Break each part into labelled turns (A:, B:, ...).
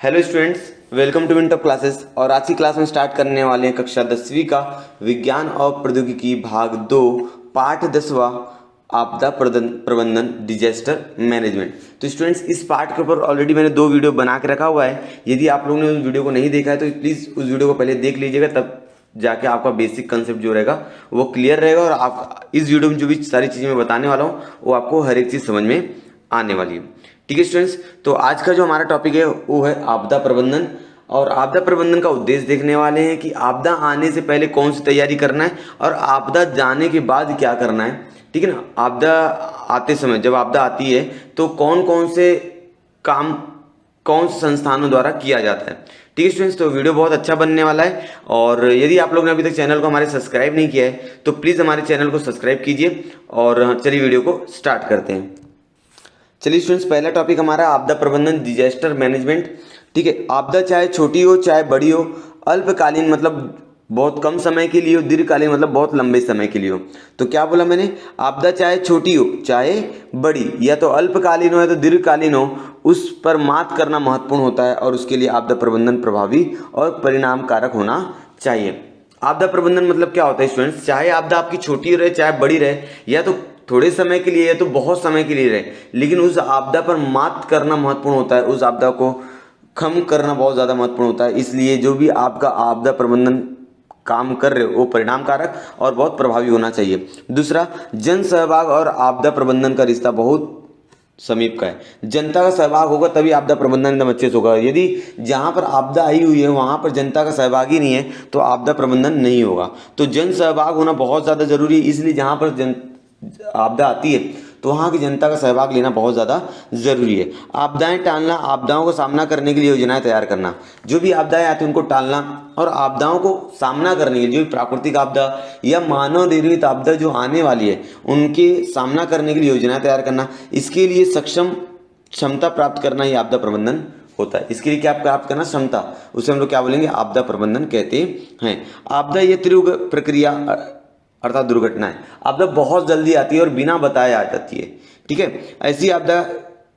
A: Hello students, welcome to winter classes. और आज की क्लास में स्टार्ट करने वाले हैं कक्षा 10वीं का विज्ञान और प्रौद्योगिकी भाग 2 पाठ 10वां आपदा प्रबंधन डिजास्टर मैनेजमेंट। तो स्टूडेंट्स, इस पाठ के ऊपर ऑलरेडी मैंने 2 वीडियो बना के रखा हुआ है। यदि आप लोगों ने उस वीडियो को नहीं देखा है तो प्लीज़ उस वीडियो को पहले देख लीजिएगा, तब जाके आपका बेसिक कंसेप्ट जो रहेगा वो क्लियर रहेगा। और आप इस वीडियो में जो भी सारी चीज़ें मैं बताने वाला हूँ वो आपको हर एक चीज़ समझ में आने वाली है। ठीक है स्टूडेंट्स, तो आज का जो हमारा टॉपिक है वो है आपदा प्रबंधन। और आपदा प्रबंधन का उद्देश्य देखने वाले हैं कि आपदा आने से पहले कौन सी तैयारी करना है और आपदा जाने के बाद क्या करना है। ठीक है ना। आपदा आते समय, जब आपदा आती है तो कौन कौन से काम कौन से संस्थानों द्वारा किया जाता है। ठीक है स्टूडेंट्स, तो वीडियो बहुत अच्छा बनने वाला है। और यदि आप लोगों ने अभी तक चैनल को हमारे सब्सक्राइब नहीं किया है तो प्लीज़ हमारे चैनल को सब्सक्राइब कीजिए। और चलिए वीडियो को स्टार्ट करते हैं। चलिए स्टूडेंट्स, पहला टॉपिक हमारा आपदा प्रबंधन डिजास्टर मैनेजमेंट। ठीक है, आपदा चाहे छोटी हो चाहे बड़ी हो, अल्पकालीन मतलब बहुत कम समय के लिए हो, दीर्घकालीन मतलब बहुत लंबे समय के लिए हो। तो क्या बोला मैंने, आपदा चाहे छोटी हो चाहे बड़ी, या तो अल्पकालीन हो या तो दीर्घकालीन हो, उस पर मात करना महत्वपूर्ण होता है और उसके लिए आपदा प्रबंधन प्रभावी और परिणाम कारक होना चाहिए। आपदा प्रबंधन मतलब क्या होता है स्टूडेंट्स, चाहे आपदा आपकी छोटी रहे चाहे बड़ी रहे, या तो थोड़े समय के लिए या तो बहुत समय के लिए रहे, लेकिन उस आपदा पर मात करना महत्वपूर्ण होता है, उस आपदा को कम करना बहुत ज़्यादा महत्वपूर्ण होता है। इसलिए जो भी आपका आपदा प्रबंधन काम कर रहे हो वो परिणाम कारक और बहुत प्रभावी होना चाहिए। दूसरा, जन सहभाग और आपदा प्रबंधन का रिश्ता बहुत समीप का है। जनता का सहभाग होगा तभी आपदा प्रबंधन एकदम अच्छे से होगा। यदि जहाँ पर आपदा आई हुई है वहाँ पर जनता का सहभाग ही नहीं है तो आपदा प्रबंधन नहीं होगा। तो जन सहभाग होना बहुत ज़्यादा जरूरी है। इसलिए जहाँ पर आपदा आती है तो वहाँ की जनता का सहभाग लेना बहुत ज़्यादा ज़रूरी है। आपदाएं टालना, आपदाओं को सामना करने के लिए योजनाएं तैयार करना। जो भी आपदाएं आती हैं उनको टालना और आपदाओं को सामना करने के लिए, जो भी प्राकृतिक आपदा या मानव निर्मित आपदा जो आने वाली है उनके सामना करने के लिए योजनाएं तैयार करना। इसके लिए क्षमता प्राप्त करना ही आपदा प्रबंधन होता है। इसके लिए क्या प्राप्त करना, क्षमता, उसे हम लोग क्या बोलेंगे, आपदा प्रबंधन कहते हैं। आपदा ये तीव्र प्रक्रिया अर्थात दुर्घटना है। आपदा बहुत जल्दी आती है और बिना बताए आ जाती है। ठीक है, ऐसी आपदा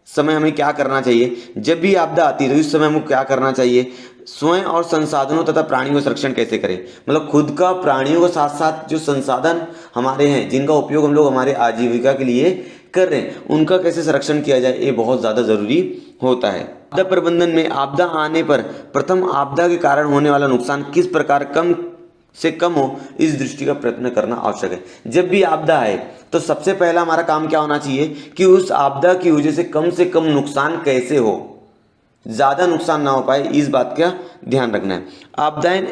A: समय हमें क्या करना चाहिए, जब भी आपदा आती है तो इस समय हमें क्या करना चाहिए, स्वयं और संसाधनों तथा प्राणियों का संरक्षण कैसे करें। मतलब खुद का, प्राणियों के साथ साथ जो संसाधन हमारे हैं जिनका उपयोग हम लोग हमारे आजीविका के लिए कर रहे हैं उनका कैसे संरक्षण किया जाए, ये बहुत ज़्यादा जरूरी होता है। आपदा प्रबंधन में आपदा आने पर प्रथम आपदा के कारण होने वाला नुकसान किस प्रकार कम से कम हो, इस दृष्टि का प्रयत्न करना आवश्यक है। जब भी आपदा आए तो सबसे पहला हमारा काम क्या होना चाहिए कि उस आपदा की वजह से कम नुकसान कैसे हो, ज़्यादा नुकसान ना हो पाए, इस बात का ध्यान रखना है। आपदाएं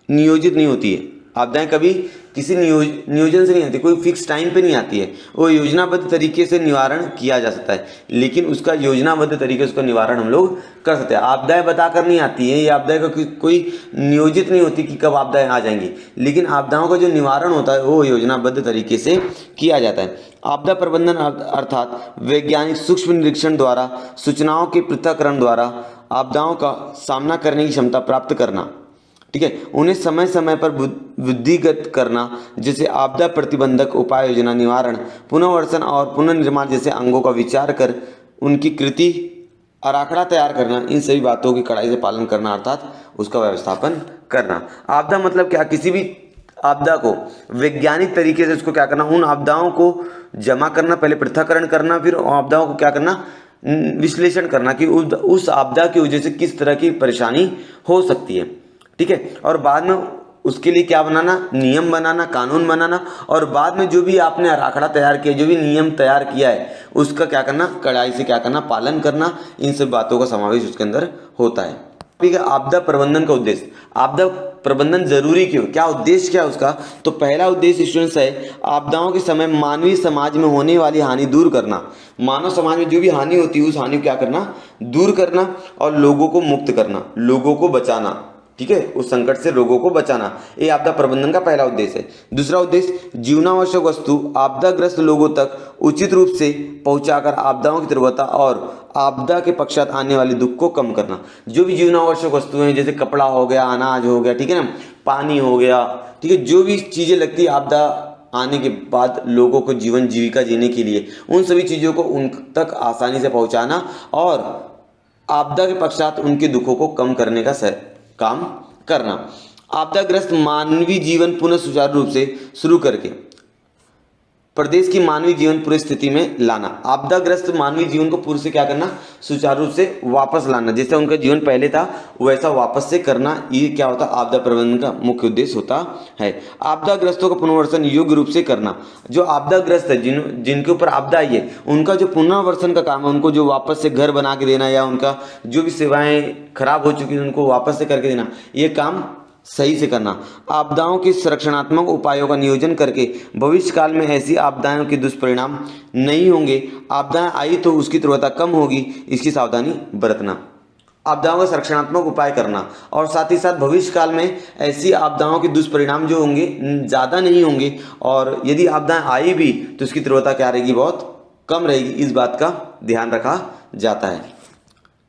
A: नियोजित नहीं होती है। आपदाएं कभी किसी नियोजन से नहीं आती, कोई फिक्स टाइम पे नहीं आती है। वो योजनाबद्ध तरीके से निवारण किया जा सकता है, लेकिन उसका योजनाबद्ध तरीके से उसका निवारण हम लोग कर सकते हैं। आपदाएं बताकर नहीं आती है, ये आपदाएं का कोई नियोजित नहीं होती कि कब आपदाएं आ जाएंगी, लेकिन आपदाओं का जो निवारण होता है वो योजनाबद्ध तरीके से किया जाता है। आपदा प्रबंधन अर्थात वैज्ञानिक सूक्ष्म निरीक्षण द्वारा, सूचनाओं के पृथक्करण द्वारा आपदाओं का सामना करने की क्षमता प्राप्त करना। ठीक है, उन्हें समय समय पर बुद्धिगत करना, जैसे आपदा प्रतिबंधक उपाय योजना, निवारण, पुनर्वसन और पुनर्निर्माण जैसे अंगों का विचार कर उनकी कृति आराखड़ा तैयार करना। इन सभी बातों की कड़ाई से पालन करना अर्थात उसका व्यवस्थापन करना। आपदा मतलब क्या, किसी भी आपदा को वैज्ञानिक तरीके से उसको क्या करना, उन आपदाओं को जमा करना, पहले पृथक्करण करना, फिर आपदाओं को क्या करना, विश्लेषण करना कि उस आपदा की वजह से किस तरह की परेशानी हो सकती है। ठीक है, और बाद में उसके लिए क्या बनाना, नियम बनाना, कानून बनाना, और बाद में जो भी आपने आराखड़ा तैयार किया, जो भी नियम तैयार किया है उसका क्या करना, कड़ाई से क्या करना, पालन करना। इन सब बातों का समावेश उसके अंदर होता है। ठीक है, आपदा प्रबंधन का उद्देश्य, आपदा प्रबंधन जरूरी क्यों, क्या उद्देश्य क्या है उसका। तो पहला उद्देश्य स्टूडेंट्स है आपदाओं के समय मानवीय समाज में होने वाली हानि दूर करना। मानव समाज में जो भी हानि होती है उस हानि को क्या करना, दूर करना, और लोगों को मुक्त करना, लोगों को बचाना। ठीक है, उस संकट से लोगों को बचाना, ये आपदा प्रबंधन का पहला उद्देश्य है। दूसरा उद्देश्य, जीवनावश्यक वस्तु आपदाग्रस्त लोगों तक उचित रूप से पहुंचाकर आपदाओं की तीव्रता और आपदा के पश्चात आने वाले दुख को कम करना। जो भी जीवनावश्यक वस्तुएं हैं, जैसे कपड़ा हो गया, अनाज हो गया, ठीक है ना, पानी हो गया, ठीक है, जो भी चीजें लगती है आपदा आने के बाद लोगों को जीवन जीविका जीने के लिए, उन सभी चीज़ों को उन तक आसानी से पहुंचाना और आपदा के पश्चात उनके दुखों को कम करने का काम करना। आपदाग्रस्त मानवीय जीवन पुनः सुचारू रूप से शुरू करके प्रदेश की मानवीय जीवन पूरी स्थिति में लाना। आपदाग्रस्त मानवीय जीवन को पूर्व से क्या करना, सुचारू रूप से वापस लाना, जैसा उनका जीवन पहले था वैसा वापस से करना। ये क्या होता है, आपदा प्रबंधन का मुख्य उद्देश्य होता है। आपदाग्रस्तों का पुनर्वसन योग्य रूप से करना। जो आपदाग्रस्त है, जिनके ऊपर आपदा आई है, उनका जो पुनर्वसन का काम है, उनको जो वापस से घर बना के देना या उनका जो भी सेवाएं खराब हो चुकी हैं उनको वापस से करके देना, ये काम सही से करना। आपदाओं के संरक्षणात्मक उपायों का नियोजन करके भविष्य काल में ऐसी आपदाओं के दुष्परिणाम नहीं होंगे। आपदाएं आई तो उसकी तीव्रता कम होगी, इसकी सावधानी बरतना। आपदाओं का संरक्षणात्मक उपाय करना और साथ ही साथ भविष्य काल में ऐसी आपदाओं के दुष्परिणाम जो होंगे ज़्यादा नहीं होंगे, और यदि आपदाएं आई भी तो उसकी तीव्रता क्या रहेगी, बहुत कम रहेगी। इस बात का ध्यान रखा जाता है।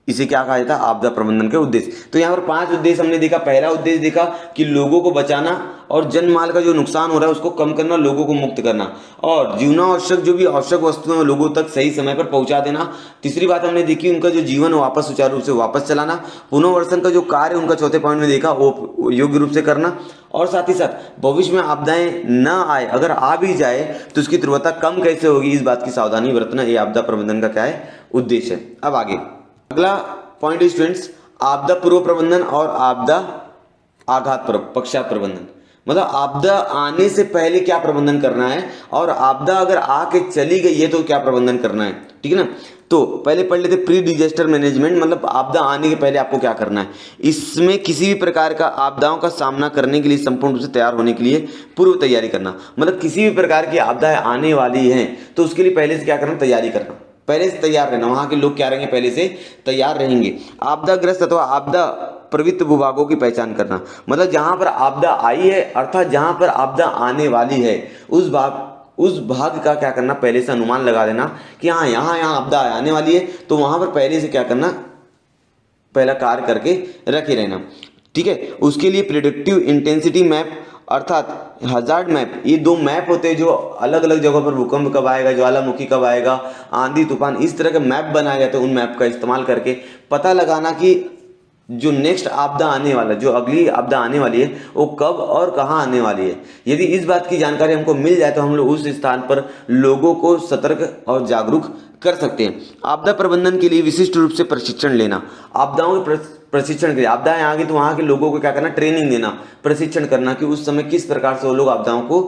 A: इसे क्या कहा जाता है, आपदा प्रबंधन के उद्देश्य। तो यहाँ पर 5 उद्देश्य हमने देखा। पहला उद्देश्य देखा कि लोगों को बचाना और जन माल का जो नुकसान हो रहा है उसको कम करना, लोगों को मुक्त करना, और जीवनावश्यक जो भी आवश्यक वस्तुएं हैं लोगों तक सही समय पर पहुंचा देना। तीसरी बात हमने देखी, उनका जो जीवन वापस सुचारू रूप से वापस चलाना। पुनर्वसन का जो कार्य उनका चौथे पॉइंट में देखा, वो योग्य रूप से करना, और साथ ही साथ भविष्य में आपदाएं न आए, अगर आ भी जाए तो उसकी तीव्रता कम कैसे होगी, इस बात की सावधानी बरतना। ये आपदा प्रबंधन का क्या है, उद्देश्य है। अब आगे अगला पॉइंट स्टूडेंट्स, आपदा पूर्व प्रबंधन और आपदा आघात पश्चात प्रबंधन। मतलब आपदा आने से पहले क्या प्रबंधन करना है, और आपदा अगर आके चली गई है तो क्या प्रबंधन करना है, ठीक है ना। तो पहले पढ़ लेते प्री डिजास्टर मैनेजमेंट, मतलब आपदा आने के पहले आपको क्या करना है। इसमें किसी भी प्रकार का आपदाओं का सामना करने के लिए संपूर्ण रूप से तैयार होने के लिए पूर्व तैयारी करना। मतलब किसी भी प्रकार की आपदाएं आने वाली हैं तो उसके लिए पहले से क्या करना, तैयारी करना, पहले से तैयार रहना। वहां के लोग क्या रहेंगे, पहले से तैयार रहेंगे। आपदाग्रस्त अथवा आपदा प्रवृत्त भूभागों की पहचान करना, मतलब जहां पर आपदा आई है अर्थात जहां पर आपदा आने वाली है उस भाग का क्या करना, पहले से अनुमान लगा लेना कि हाँ यहाँ आपदा आने वाली है, तो वहां पर पहले से क्या करना, पहला कार्य करके रखे रहना, ठीक है। उसके लिए प्रिडिक्टिव इंटेंसिटी मैप अर्थात हजार्ड मैप, ये 2 मैप होते हैं जो अलग अलग जगहों पर भूकंप कब आएगा, ज्वालामुखी कब आएगा, आंधी तूफान, इस तरह के मैप बनाए जाते हैं। उन मैप का इस्तेमाल करके पता लगाना कि जो नेक्स्ट आपदा आने वाला, जो अगली आपदा आने वाली है वो कब और कहाँ आने वाली है। यदि इस बात की जानकारी हमको मिल जाए तो हम लोग उस स्थान पर लोगों को सतर्क और जागरूक कर सकते हैं। आपदा प्रबंधन के लिए विशिष्ट रूप से प्रशिक्षण लेना। आपदाओं के प्रशिक्षण के लिए, आपदाएं आ गई तो वहाँ के लोगों को क्या करना, ट्रेनिंग देना, प्रशिक्षण करना कि उस समय किस प्रकार से वो लोग आपदाओं को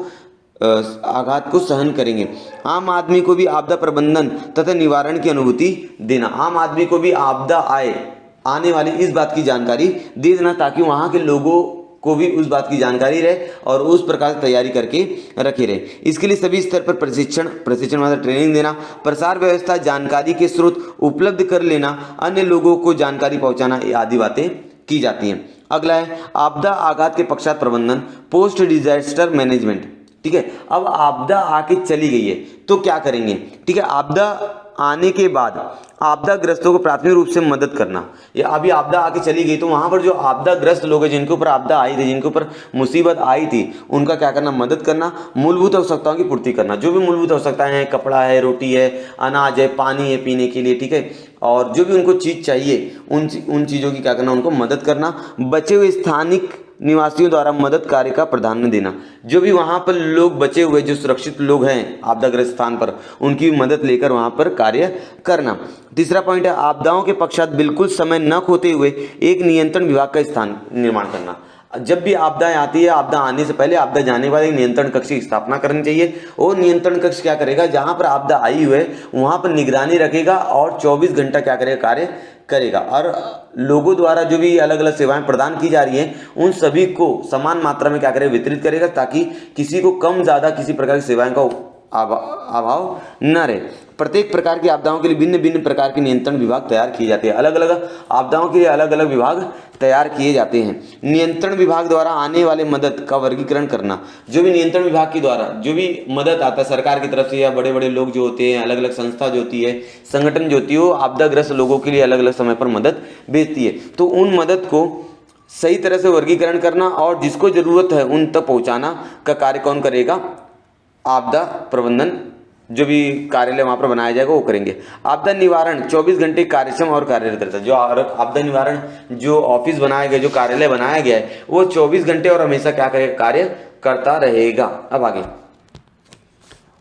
A: आघात को सहन करेंगे। आम आदमी को भी आपदा प्रबंधन तथा निवारण की अनुभूति देना। आम आदमी को भी आपदा आने वाली इस बात की जानकारी दे देना ताकि वहाँ के लोगों को भी उस बात की जानकारी रहे और उस प्रकार से तैयारी करके रखे रहे। इसके लिए सभी स्तर पर प्रशिक्षण मतलब ट्रेनिंग देना, प्रसार व्यवस्था, जानकारी के स्रोत उपलब्ध कर लेना, अन्य लोगों को जानकारी पहुंचाना, ये आदि बातें की जाती हैं। अगला है आपदा आघात के पश्चात प्रबंधन, पोस्ट डिजास्टर मैनेजमेंट, ठीक है। अब आपदा आके चली गई है तो क्या करेंगे, ठीक है। आपदा आने के बाद आपदाग्रस्तों को प्राथमिक रूप से मदद करना। या अभी आपदा आके चली गई तो वहां पर जो आपदाग्रस्त लोग हैं, जिनके ऊपर आपदा आई थी, जिनके ऊपर मुसीबत आई थी, उनका क्या करना, मदद करना। मूलभूत आवश्यकताओं की पूर्ति करना, जो भी मूलभूत आवश्यकताएं हैं, कपड़ा है, रोटी है, अनाज है, पानी है पीने के लिए, ठीक है, और जो भी उनको चीज चाहिए उन चीजों की क्या करना, उनको मदद करना। बचे हुए स्थानिक निवासियों द्वारा मदद कार्य का प्राधान्य देना। जो भी वहां पर लोग बचे हुए, जो सुरक्षित लोग हैं आपदाग्रस्त स्थान पर, उनकी मदद लेकर वहां पर कार्य करना। तीसरा पॉइंट है आपदाओं के पश्चात बिल्कुल समय न खोते हुए एक नियंत्रण विभाग का स्थान निर्माण करना। जब भी आपदाएं आती है, आपदा आने से पहले आपदा जाने के बाद एक नियंत्रण कक्ष की स्थापना करनी चाहिए। वो नियंत्रण कक्ष क्या करेगा, जहां पर आपदा आई हुई है वहां पर निगरानी रखेगा और 24 घंटा क्या करेगा, कार्य करेगा। और लोगों द्वारा जो भी अलग अलग सेवाएं प्रदान की जा रही हैं उन सभी को समान मात्रा में क्या करेगा, वितरित करेगा, ताकि किसी को कम ज्यादा किसी प्रकार की सेवाएं का अभाव न रहे। प्रत्येक प्रकार की आपदाओं के लिए भिन्न भिन्न प्रकार के नियंत्रण विभाग तैयार किए जाते हैं। अलग अलग आपदाओं के लिए अलग अलग विभाग तैयार किए जाते हैं। नियंत्रण विभाग द्वारा आने वाले मदद का वर्गीकरण करना। जो भी नियंत्रण विभाग के द्वारा जो भी मदद आता है सरकार की तरफ से, या बड़े बड़े लोग जो होते हैं, अलग अलग संस्था जो होती है, संगठन जो होती है, वो आपदाग्रस्त लोगों के लिए अलग अलग समय पर मदद भेजती है। तो उन मदद को सही तरह से वर्गीकरण करना और जिसको जरूरत है उन तक पहुंचाना का कार्य कौन करेगा, आपदा प्रबंधन जो भी कार्यालय वहां पर बनाया जाएगा वो करेंगे। आपदा निवारण 24 घंटे कार्यक्षम और कार्यरत रहता है। जो आपदा निवारण जो ऑफिस बनाया गया, जो कार्यालय बनाया गया है, वो 24 घंटे और हमेशा क्या करेगा, कार्य करता रहेगा। अब आगे,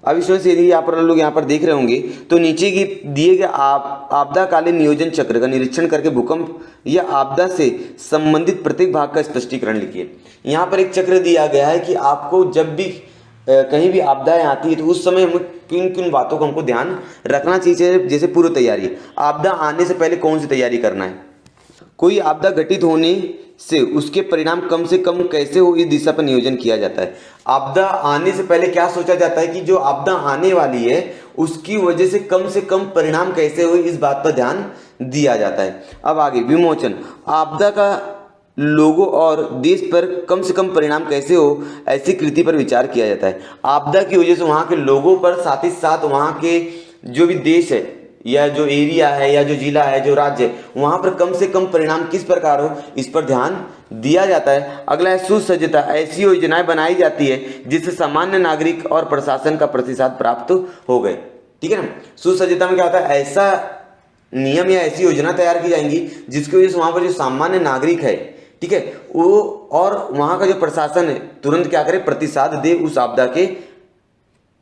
A: अब इसमें से यदि आप लोग यहाँ पर देख रहे होंगे तो नीचे की दिए गए आपदाकालीन नियोजन चक्र का निरीक्षण करके भूकंप या आपदा से संबंधित प्रत्येक भाग का स्पष्टीकरण लिखिए। यहाँ पर एक चक्र दिया गया है कि आपको जब भी कहीं भी आपदाएं आती है तो उस समय हम किन किन बातों को हमको ध्यान रखना चाहिए। जैसे पूर्व तैयारी, आपदा आने से पहले कौन सी तैयारी करना है, कोई आपदा घटित होने से उसके परिणाम कम से कम कैसे हो, इस दिशा पर नियोजन किया जाता है। आपदा आने से पहले क्या सोचा जाता है कि जो आपदा आने वाली है उसकी वजह से कम परिणाम कैसे हो, इस बात पर ध्यान दिया जाता है। अब आगे, विमोचन, आपदा का लोगों और देश पर कम से कम परिणाम कैसे हो, ऐसी कृति पर विचार किया जाता है। आपदा की वजह से वहां के लोगों पर, साथ ही साथ वहां के जो भी देश है या जो एरिया है या जो जिला है, जो राज्य है, वहां पर कम से कम परिणाम किस प्रकार हो, इस पर ध्यान दिया जाता है। अगला है सुसज्जता, ऐसी योजनाएं बनाई जाती है जिससे सामान्य नागरिक और प्रशासन का प्रतिसाद प्राप्त हो गए। ठीक है ना। सुसज्जता में क्या होता है, ऐसा नियम या ऐसी योजना तैयार की जाएंगी जिसकी वजह से वहां पर जो सामान्य नागरिक है, ठीक है, वो और वहां का जो प्रशासन है तुरंत क्या करे, प्रतिसाद दे उस आपदा के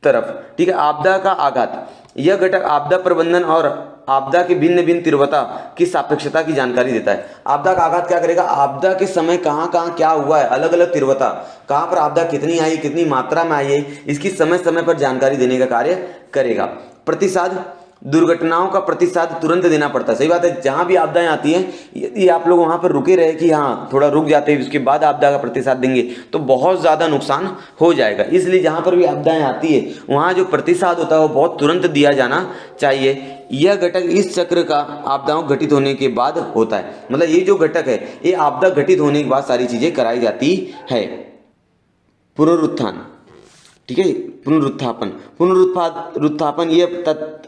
A: तरफ। ठीक है। आपदा का आघात, यह घटक आपदा प्रबंधन और आपदा की भिन्न भिन्न तीव्रता की सापेक्षता की जानकारी देता है। आपदा का आघात क्या करेगा, आपदा के समय कहाँ कहाँ क्या हुआ है, अलग अलग तीव्रता, कहाँ पर आपदा कितनी आई, कितनी मात्रा में आई है, इसकी समय समय पर जानकारी देने का कार्य करेगा। प्रतिसाद, दुर्घटनाओं का प्रतिसाद तुरंत देना पड़ता है। सही बात है, जहां भी आपदाएं आती हैं, यदि आप लोग वहां पर रुके रहे कि हाँ थोड़ा रुक जाते हैं उसके बाद आपदा का प्रतिसाद देंगे तो बहुत ज़्यादा नुकसान हो जाएगा। इसलिए जहां पर भी आपदाएं आती है वहां जो प्रतिसाद होता है वो बहुत तुरंत दिया जाना चाहिए। यह घटक इस चक्र का आपदाओं घटित होने के बाद होता है। मतलब ये जो घटक है ये आपदा घटित होने के बाद सारी चीज़ें कराई जाती है। पुनरुत्थान, ठीक है, पुनरुत्थापन यह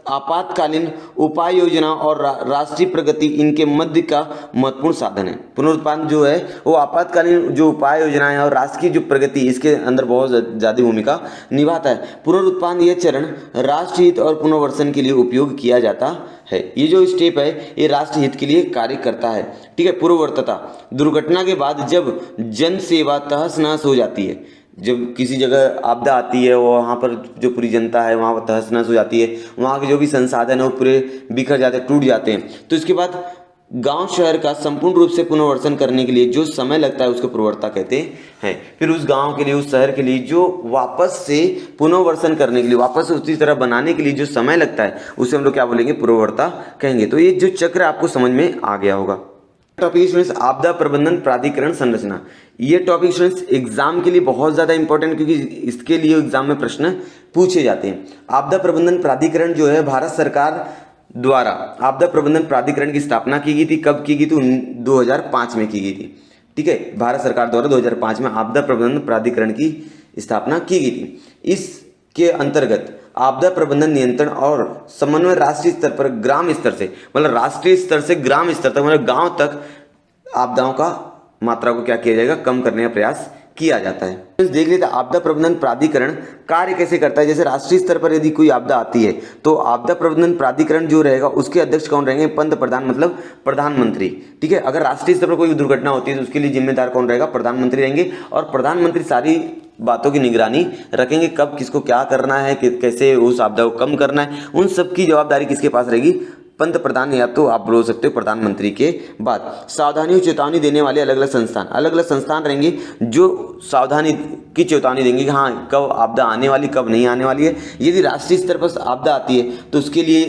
A: आपातकालीन उपाय योजना और राष्ट्रीय प्रगति इनके मध्य का महत्वपूर्ण साधन है। पुनरुत्थान जो है वो आपातकालीन जो उपाय योजनाएं और राष्ट्र की जो प्रगति इसके अंदर बहुत ज़्यादा भूमिका निभाता है। पुनरुत्थान यह चरण राष्ट्र हित और पुनर्वसन के लिए उपयोग किया जाता है। ये जो स्टेप है ये राष्ट्र हित के लिए कार्य करता है। ठीक है। पूर्ववर्तीता, दुर्घटना के बाद जब जन सेवा तहस नहस हो जाती है, जब किसी जगह आपदा आती है वहाँ पर जो पूरी जनता है वहाँ पर तहस नहस हो जाती है, वहाँ के जो भी संसाधन है वो पूरे बिखर जाते हैं, टूट जाते हैं, तो इसके बाद गांव शहर का संपूर्ण रूप से पुनर्वसन करने के लिए जो समय लगता है उसको पूर्ववर्ता कहते हैं। फिर उस गांव के लिए, उस शहर के लिए जो वापस से पुनर्वसन करने के लिए, वापस से उसी तरह बनाने के लिए जो समय लगता है उसे हम लोग क्या बोलेंगे, पूर्ववर्ता कहेंगे। तो ये जो चक्र आपको समझ में आ गया होगा। टॉपिक स्टूडेंट्स, आपदा प्रबंधन प्राधिकरण संरचना। ये टॉपिक स्टूडेंट्स एग्जाम के लिए बहुत ज़्यादा इंपॉर्टेंट, क्योंकि इसके लिए एग्जाम में प्रश्न पूछे जाते हैं। आपदा प्रबंधन प्राधिकरण जो है भारत सरकार द्वारा आपदा प्रबंधन प्राधिकरण की स्थापना की गई थी। कब की गई थी? 2005 में की गई थी। ठीक है, भारत सरकार द्वारा 2005 में आपदा प्रबंधन प्राधिकरण की स्थापना की गई थी। इसके अंतर्गत आपदा प्रबंधन नियंत्रण और समन्वय राष्ट्रीय स्तर पर ग्राम स्तर से, मतलब राष्ट्रीय स्तर से ग्राम स्तर तक, मतलब गांव तक आपदाओं का मात्रा को क्या किया जाएगा, कम करने का प्रयास किया जाता है। देख लेते हैं आपदा प्रबंधन प्राधिकरण कार्य कैसे करता है। जैसे राष्ट्रीय स्तर पर यदि कोई आपदा आती है तो आपदा प्रबंधन प्राधिकरण जो रहेगा उसके अध्यक्ष कौन रहेंगे, पंत प्रधान, मतलब प्रधानमंत्री। ठीक है, अगर राष्ट्रीय स्तर पर कोई दुर्घटना होती है तो उसके लिए जिम्मेदार कौन रहेगा, प्रधानमंत्री रहेंगे। और प्रधानमंत्री सारी बातों की निगरानी रखेंगे, कब किसको क्या करना है, कैसे उस आपदा को कम करना है, उन सब की जवाबदारी किसके पास रहेगी, पंत प्रधान, या तो आप बोल सकते हो प्रधानमंत्री के बाद। सावधानी और चेतावनी देने वाले अलग अलग संस्थान रहेंगे जो सावधानी की चेतावनी देंगे कि हाँ कब आपदा आने वाली, कब नहीं आने वाली है। यदि राष्ट्रीय स्तर पर आपदा आती है तो उसके लिए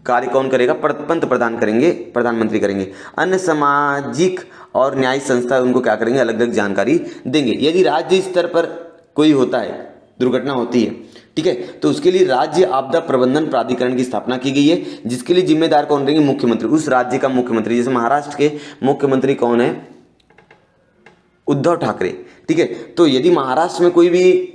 A: कार्य कौन करेगा, पंत प्रधान करेंगे, प्रधानमंत्री करेंगे। अन्य सामाजिक और न्यायिक संस्था उनको क्या करेंगे, अलग अलग जानकारी देंगे। यदि राज्य स्तर पर कोई होता है, दुर्घटना होती है, ठीक है, तो उसके लिए राज्य आपदा प्रबंधन प्राधिकरण की स्थापना की गई है, जिसके लिए जिम्मेदार कौन रहेंगे, मुख्यमंत्री, उस राज्य का मुख्यमंत्री। जैसे महाराष्ट्र के मुख्यमंत्री कौन है, उद्धव ठाकरे। ठीक है, तो यदि महाराष्ट्र में कोई भी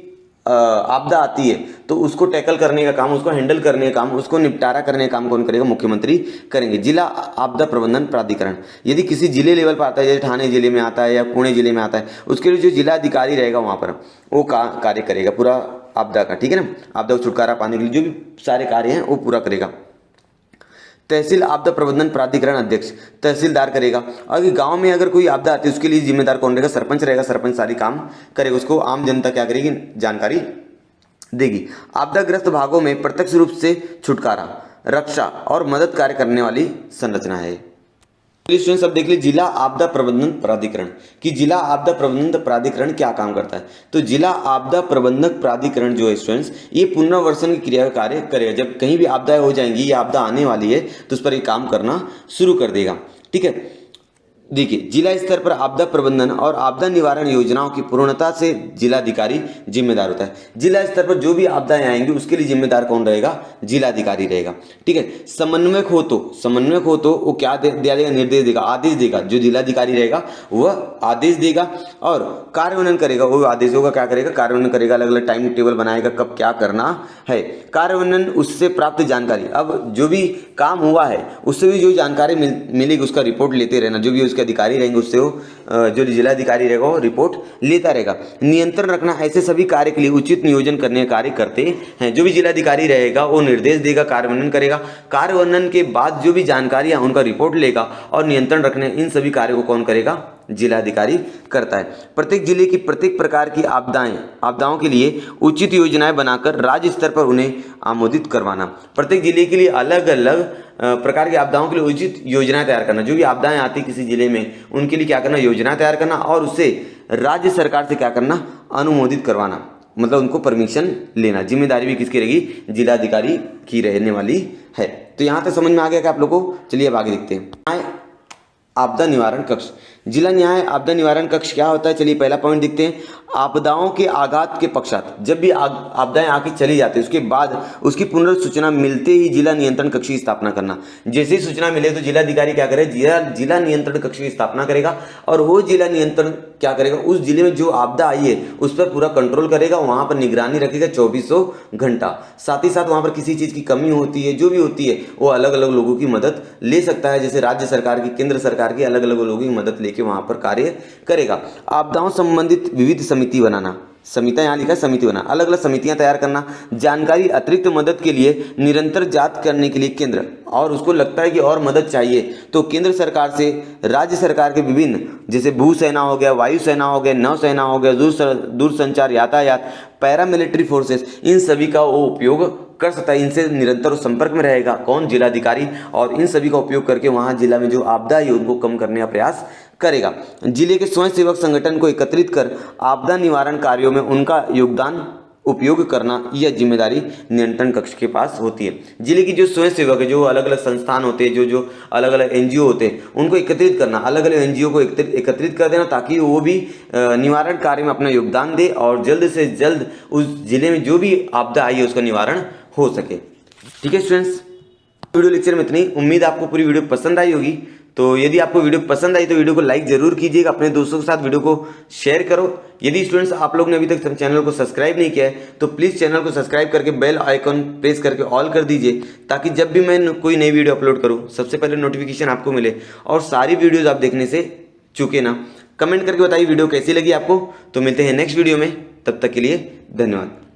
A: आपदा आती है तो उसको टैकल करने का काम, उसको हैंडल करने का काम, उसको निपटारा करने का काम कौन करेगा, मुख्यमंत्री करेंगे। जिला आपदा प्रबंधन प्राधिकरण यदि किसी जिले लेवल पर आता है, जैसे ठाणे जिले में आता है या पुणे जिले में आता है, उसके लिए जो जिला अधिकारी रहेगा वहाँ पर वो कार्य करेगा, पूरा आपदा का, ठीक है ना, आपदा को छुटकारा पाने के लिए जो भी सारे कार्य हैं वो पूरा करेगा। तहसील आपदा प्रबंधन प्राधिकरण अध्यक्ष तहसीलदार करेगा। अगर गांव में अगर कोई आपदा आती है उसके लिए जिम्मेदार कौन रहेगा? सरपंच रहेगा। सरपंच सारी काम करेगा, उसको आम जनता क्या करेगी? जानकारी देगी। आपदाग्रस्त भागों में प्रत्यक्ष रूप से छुटकारा, रक्षा और मदद कार्य करने वाली संरचना है। स्टूडेंट्स अब देख लीजिए जिला आपदा प्रबंधन प्राधिकरण कि जिला आपदा प्रबंधन प्राधिकरण क्या काम करता है। तो जिला आपदा प्रबंधक प्राधिकरण जो है स्टूडेंट्स, ये पुनर्वसन की क्रिया का कार्य करेगा। जब कहीं भी आपदाएं हो जाएंगी या आपदा आने वाली है तो उस पर ये काम करना शुरू कर देगा, ठीक है। देखिए, जिला स्तर पर आपदा प्रबंधन और आपदा निवारण योजनाओं की पूर्णता से जिलाधिकारी जिम्मेदार होता है। जिला स्तर पर जो भी आपदाएं आएंगी उसके लिए जिम्मेदार कौन रहेगा? जिलाधिकारी रहेगा, ठीक है। समन्वयक हो तो वो क्या दिया जाएगा? निर्देश देगा, आदेश देगा। जो जिलाधिकारी रहेगा वह आदेश देगा और कार्यान्वयन करेगा। वो आदेशों का क्या करेगा? कार्यान्वयन करेगा। अलग अलग टाइम टेबल बनाएगा कब क्या करना है। कार्यान्वयन उससे प्राप्त जानकारी, अब जो भी काम हुआ है उससे भी जो जानकारी मिलेगी उसका रिपोर्ट लेते रहना। जो भी अधिकारी रहेंगे उससे वो जो जिलाधिकारी रहेगा वो रिपोर्ट लेता रहेगा। नियंत्रण रखना, ऐसे सभी कार्य के लिए उचित नियोजन करने का कार्य करते हैं। जो भी जिलाधिकारी रहेगा वो निर्देश देगा, कार्यान्वयन करेगा। कार्यान्वयन के बाद जो भी जानकारी है उनका रिपोर्ट लेगा और नियंत्रण रखने इन सभी कार्यों को कौन करेगा? जिलाधिकारी करता है। प्रत्येक जिले की प्रत्येक प्रकार की आपदाओं के लिए उचित योजनाएं बनाकर राज्य स्तर पर उन्हें आमोदित करवाना। प्रत्येक जिले के लिए अलग अलग प्रकार की आपदाओं के लिए उचित योजनाएं तैयार करना। जो भी आपदाएं आती किसी जिले में उनके लिए क्या करना? योजना तैयार करना और उसे राज्य सरकार से क्या करना? अनुमोदित करवाना, मतलब उनको परमिशन लेना। जिम्मेदारी भी किसकी रहेगी? जिलाधिकारी की रहने वाली है। तो यहाँ तक समझ में आ गया कि आप लोगों को? चलिए अब आगे देखते हैं। आपदा निवारण कक्ष, जिला न्याय आपदा निवारण कक्ष क्या होता है? चलिए पहला पॉइंट देखते हैं। आपदाओं के आघात के पश्चात, जब भी आपदाएं आके चली जाती है उसके बाद उसकी पुनर्सूचना मिलते ही जिला नियंत्रण कक्ष की स्थापना करना। जैसे ही सूचना मिले तो जिलाधिकारी क्या करे? जिला नियंत्रण कक्ष की स्थापना करेगा और वो जिला नियंत्रण क्या करेगा? उस जिले में जो आपदा आई है उस पर पूरा कंट्रोल करेगा, वहां पर निगरानी रखेगा 2400 घंटा। साथ ही साथ वहां पर किसी चीज की कमी होती है, जो भी होती है, वो अलग अलग लोगों की मदद ले सकता है। जैसे राज्य सरकार की, केंद्र सरकार की, अलग अलग लोगों की मदद लेके वहां पर कार्य करेगा। आपदाओं संबंधित विविध समिति बनाना, समितियां यहाँ लिखा है समिति बना, अलग अलग समितियां तैयार करना। जानकारी अतिरिक्त मदद के लिए निरंतर जांच करने के लिए केंद्र, और उसको लगता है कि और मदद चाहिए तो केंद्र सरकार से राज्य सरकार के विभिन्न, जैसे भूसेना हो गया, वायुसेना हो गया, नौसेना हो गया, दूरसंचार, यातायात, पैरामिलिट्री फोर्सेस, इन सभी का वो उपयोग कर सकता है। इनसे निरंतर संपर्क में रहेगा कौन? जिलाधिकारी। और इन सभी का उपयोग करके वहां जिला में जो आपदा है उनको कम करने का प्रयास करेगा। जिले के स्वयंसेवक संगठन को एकत्रित कर आपदा निवारण कार्यों में उनका योगदान उपयोग करना, यह जिम्मेदारी नियंत्रण कक्ष के पास होती है। जिले की जो स्वयंसेवक है, जो अलग अलग संस्थान होते हैं, जो अलग अलग एनजीओ होते हैं, उनको एकत्रित करना, अलग अलग एनजीओ को एकत्रित कर देना ताकि वो भी निवारण कार्य में अपना योगदान दे और जल्द से जल्द उस जिले में जो भी आपदा आई है उसका निवारण हो सके। ठीक है स्टूडेंट्स, वीडियो लेक्चर में इतनी। उम्मीद आपको पूरी वीडियो पसंद आई होगी। तो यदि आपको वीडियो पसंद आई तो वीडियो को लाइक जरूर कीजिएगा, अपने दोस्तों के साथ वीडियो को शेयर करो। यदि स्टूडेंट्स आप लोग ने अभी तक चैनल को सब्सक्राइब नहीं किया है तो प्लीज़ चैनल को सब्सक्राइब करके बेल आइकन प्रेस करके ऑल कर दीजिए, ताकि जब भी मैं कोई नई वीडियो अपलोड करूँ सबसे पहले नोटिफिकेशन आपको मिले और सारी वीडियोज़ आप देखने से चूके ना। कमेंट करके बताइए वीडियो कैसी लगी आपको। तो मिलते हैं नेक्स्ट वीडियो में, तब तक के लिए धन्यवाद।